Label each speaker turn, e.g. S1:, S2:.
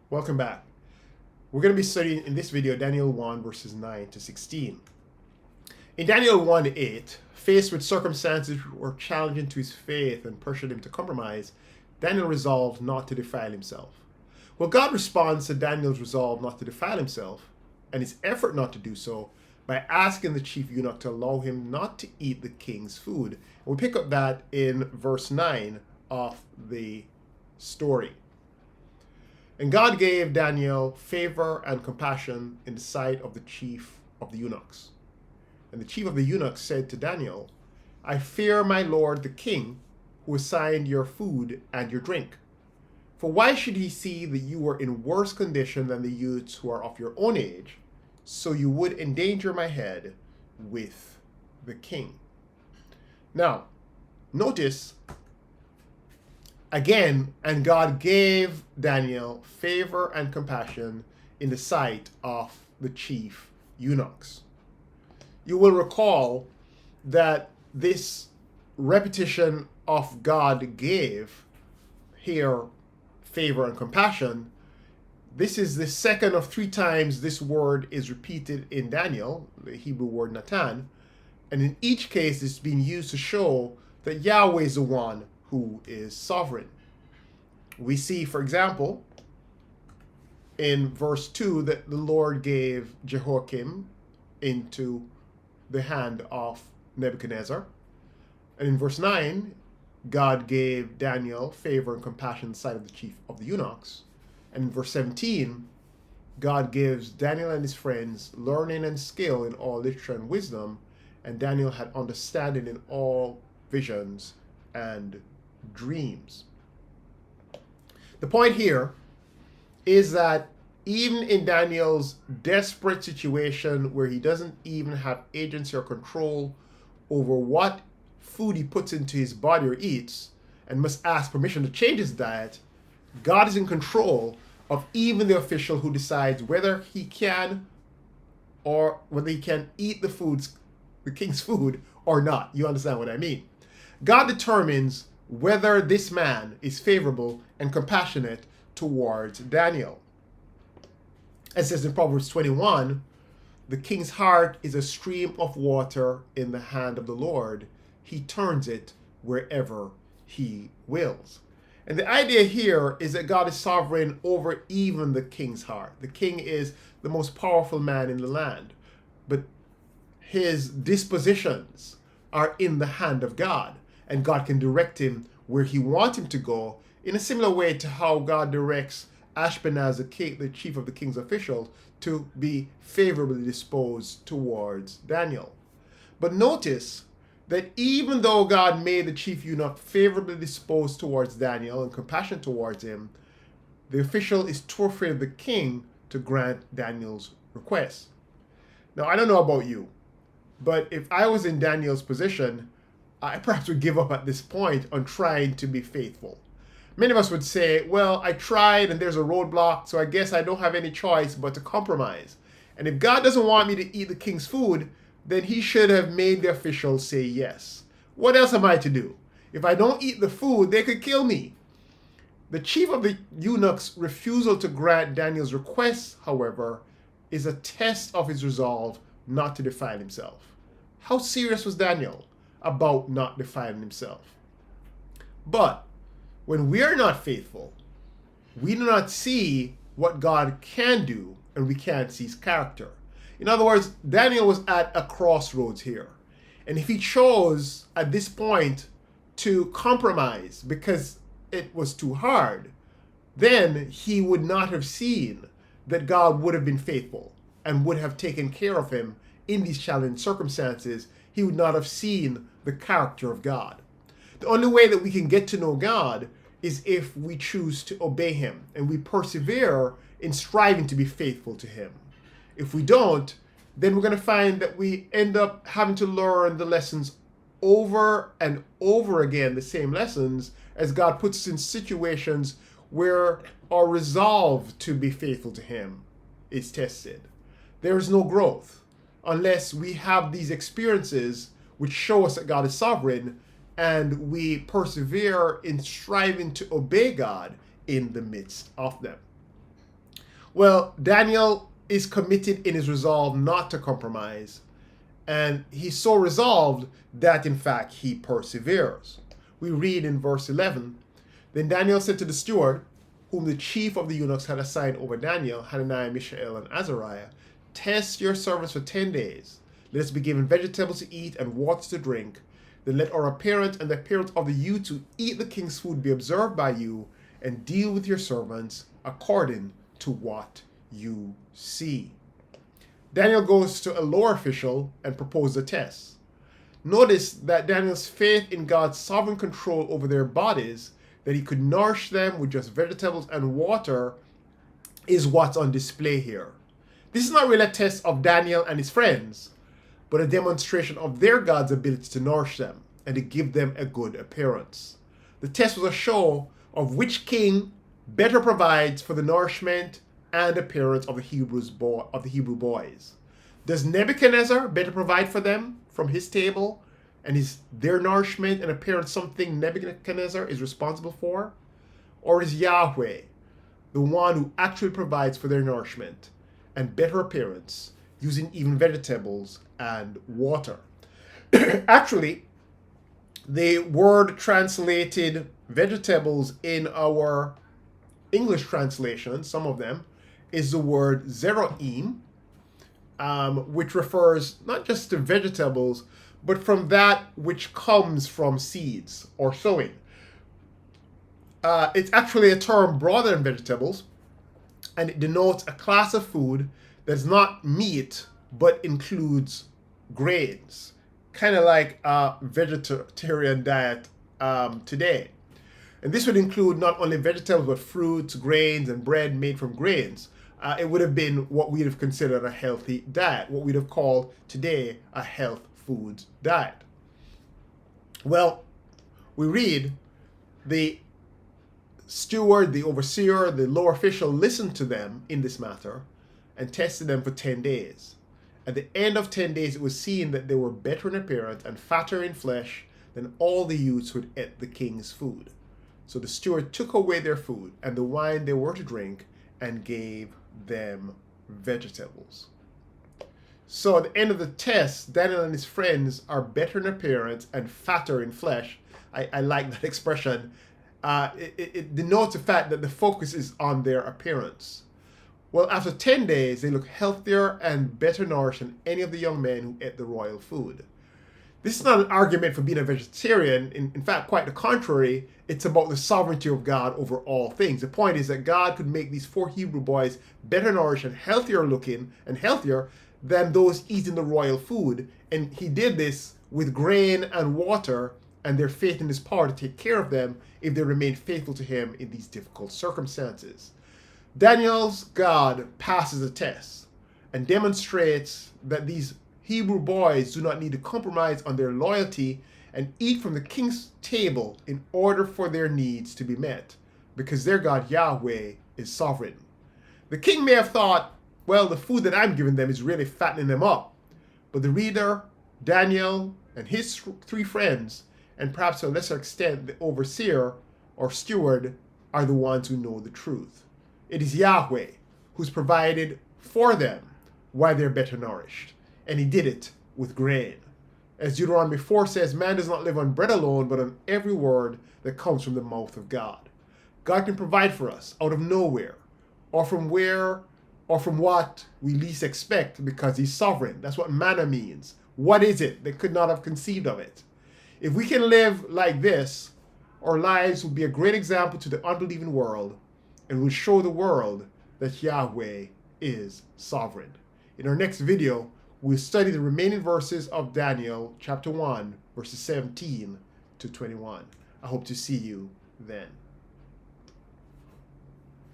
S1: Welcome back. We're going to be studying in this video Daniel 1 verses 9 to 16. In Daniel 1:8, faced with circumstances which were challenging to his faith and pressured him to compromise, Daniel resolved not to defile himself. Well, God responds to Daniel's resolve not to defile himself and his effort not to do so by asking the chief eunuch to allow him not to eat the king's food. And we pick up that in verse 9 of the story. And God gave Daniel favor and compassion in the sight of the chief of the eunuchs. And the chief of the eunuchs said to Daniel, I fear my lord the king, who assigned your food and your drink. For why should he see that you are in worse condition than the youths who are of your own age, so you would endanger my head with the king? Now, notice again, and God gave Daniel favor and compassion in the sight of the chief eunuchs. You will recall that this repetition of God gave here favor and compassion. This is the second of three times this word is repeated in Daniel, the Hebrew word Natan, and in each case it's being used to show that Yahweh is the one who is sovereign. We see, for example, in verse 2 that the Lord gave Jehoiakim into the hand of Nebuchadnezzar. And in verse 9, God gave Daniel favor and compassion in the sight of the chief of the eunuchs. And in verse 17, God gives Daniel and his friends learning and skill in all literature and wisdom, and Daniel had understanding in all visions and dreams. The point here is that even in Daniel's desperate situation where he doesn't even have agency or control over what food he puts into his body or eats and must ask permission to change his diet, God is in control of even the official who decides whether he can eat the king's food or not. You understand what I mean? God determines whether this man is favorable and compassionate towards Daniel. As it says in Proverbs 21, the king's heart is a stream of water in the hand of the Lord. He turns it wherever he wills. And the idea here is that God is sovereign over even the king's heart. The king is the most powerful man in the land, but his dispositions are in the hand of God. And God can direct him where he wants him to go in a similar way to how God directs Ashpenaz, the chief of the king's officials, to be favorably disposed towards Daniel. But notice that even though God made the chief eunuch favorably disposed towards Daniel and compassionate towards him, the official is too afraid of the king to grant Daniel's request. Now, I don't know about you, but if I was in Daniel's position, I perhaps would give up at this point on trying to be faithful. Many of us would say, well, I tried and there's a roadblock, so I guess I don't have any choice but to compromise. And if God doesn't want me to eat the king's food, then he should have made the officials say yes. What else am I to do? If I don't eat the food, they could kill me. The chief of the eunuchs' refusal to grant Daniel's request, however, is a test of his resolve not to defile himself. How serious was Daniel about not defiling himself? But when we are not faithful, we do not see what God can do, and we can't see his character. In other words, Daniel was at a crossroads here. And if he chose at this point to compromise because it was too hard, then he would not have seen that God would have been faithful and would have taken care of him in these challenging circumstances. He would not have seen the character of God. The only way that we can get to know God is if we choose to obey him and we persevere in striving to be faithful to him. If we don't, then we're going to find that we end up having to learn the lessons over and over again, the same lessons, as God puts us in situations where our resolve to be faithful to him is tested. There is no growth unless we have these experiences which show us that God is sovereign and we persevere in striving to obey God in the midst of them. Well, Daniel is committed in his resolve not to compromise, and he's so resolved that in fact he perseveres. We read in verse 11, Then Daniel said to the steward, whom the chief of the eunuchs had assigned over Daniel, Hananiah, Mishael, and Azariah, Test your servants for 10 days. Let us be given vegetables to eat and water to drink. Then let our appearance and the appearance of the youths who eat the king's food be observed by you, and deal with your servants according to what you see. Daniel goes to a lower official and proposes a test. Notice that Daniel's faith in God's sovereign control over their bodies, that he could nourish them with just vegetables and water, is what's on display here. This is not really a test of Daniel and his friends, but a demonstration of their God's ability to nourish them and to give them a good appearance. The test was a show of which king better provides for the nourishment and appearance of the Hebrew boys. Does Nebuchadnezzar better provide for them from his table, and is their nourishment and appearance something Nebuchadnezzar is responsible for? Or is Yahweh the one who actually provides for their nourishment and better appearance, using even vegetables and water? Actually, the word translated vegetables in our English translation, some of them, is the word zeroim, which refers not just to vegetables, but from that which comes from seeds or sowing. It's actually a term broader than vegetables, and it denotes a class of food that's not meat, but includes grains, kind of like a vegetarian diet today. And this would include not only vegetables, but fruits, grains, and bread made from grains. It would have been what we'd have considered a healthy diet, what we'd have called today a health foods diet. Well, we read the steward, the overseer, the lower official listened to them in this matter and tested them for 10 days. At the end of 10 days, it was seen that they were better in appearance and fatter in flesh than all the youths who had ate the king's food. So the steward took away their food and the wine they were to drink and gave them vegetables. So at the end of the test, Daniel and his friends are better in appearance and fatter in flesh. I like that expression. It denotes the fact that the focus is on their appearance. Well, after 10 days, they look healthier and better nourished than any of the young men who ate the royal food. This is not an argument for being a vegetarian. In fact, quite the contrary. It's about the sovereignty of God over all things. The point is that God could make these 4 Hebrew boys better nourished and healthier looking and healthier than those eating the royal food. And he did this with grain and water and their faith in his power to take care of them if they remained faithful to him in these difficult circumstances. Daniel's God passes the test and demonstrates that these Hebrew boys do not need to compromise on their loyalty and eat from the king's table in order for their needs to be met, because their God Yahweh is sovereign. The king may have thought, well, the food that I'm giving them is really fattening them up. But the reader, Daniel, and his 3 friends, and perhaps to a lesser extent the overseer or steward, are the ones who know the truth. It is Yahweh who's provided for them why they're better nourished. And he did it with grain. As Deuteronomy 4 says, man does not live on bread alone, but on every word that comes from the mouth of God. God can provide for us out of nowhere, or from where, or from what we least expect, because he's sovereign. That's what manna means. What is it? They could not have conceived of it. If we can live like this, our lives will be a great example to the unbelieving world, and will show the world that Yahweh is sovereign. In our next video, we'll study the remaining verses of Daniel chapter 1, verses 17 to 21. I hope to see you then.